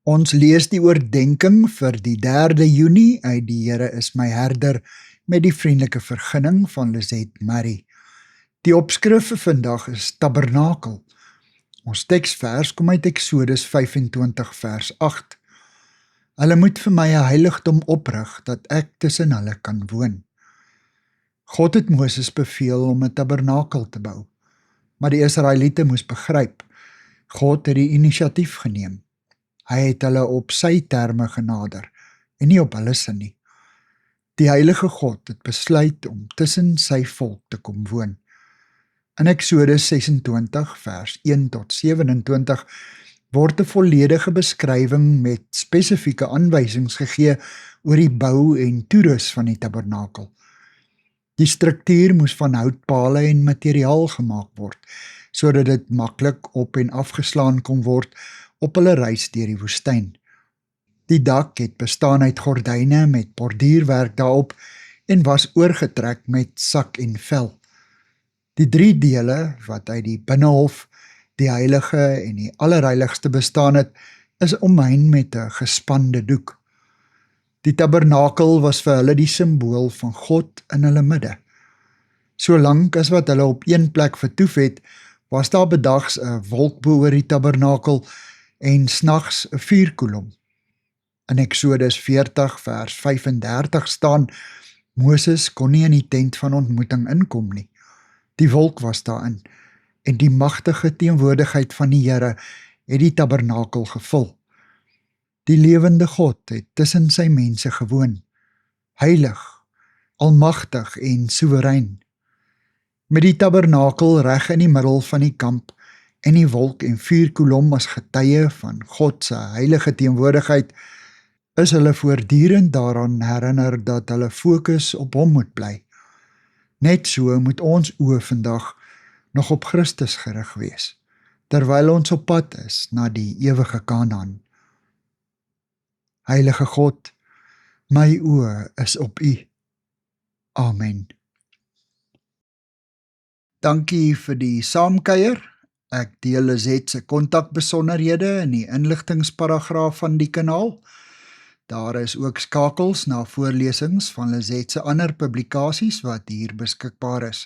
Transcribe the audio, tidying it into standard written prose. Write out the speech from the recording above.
Ons lees die oordenking vir die 3de Junie uit Die Here is my herder met die vriendelike vergunning van Lisette Marie. Die opskrif vir vandag is Tabernakel. Ons teksvers kom uit Eksodus 25 vers 8. Hulle moet vir my 'n heiligdom oprig dat ek tussen hulle kan woon. God het Moses beveel om 'n tabernakel te bou, maar die Israeliete moes begryp, God het die inisiatief geneem. Hy het hulle op sy terme genader en nie op hulle sin nie. Die heilige God het besluit om tussen sy volk te kom woon. In Eksodus 26 vers 1 tot 27 word 'n volledige beskrywing met spesifieke aanwysings gegee oor die bou en toerus van die tabernakel. Die struktuur moes van houtpale en materiaal gemaak word, sodat dit maklik op en afgeslaan kon word op hulle reis deur die woestyn. Die dak het bestaan uit gordyne met borduurwerk daarop en was oorgetrek met sak en vel. Die 3 dele wat uit die binnehof, die heilige en die allerheiligste bestaan het, is omheind met 'n gespande doek. Die tabernakel was vir hulle die simbool van God in hulle midde. Solank as wat hulle op een plek vertoef het, was daar bedags 'n wolk bo oor die tabernakel en snags 'n vuurkolom. In Eksodus 40 vers 35 staan, Moses kon nie in die tent van ontmoeting inkom nie. Die wolk was daarin en die magtige teenwoordigheid van die Here het die tabernakel gevul. Die lewende God het tussen sy mense gewoon, heilig, almagtig en soewerein. Met die tabernakel reg in die middel van die kamp en die wolk en vuurkolom as getuie van God se heilige teenwoordigheid, is hulle voortdurend daaraan herinner dat hulle fokus op hom moet bly. Net so moet ons oë vandag nog op Christus gerig wees, terwyl ons op pad is na die ewige Kanaan. Heilige God, my oë is op U. Amen. Dankie vir die saamkuier. Ek deel Lisette se kontakbesonderhede in die inligtingsparagraaf van die kanaal. Daar is ook skakels na voorlesings van Lisette se ander publikasies wat hier beskikbaar is.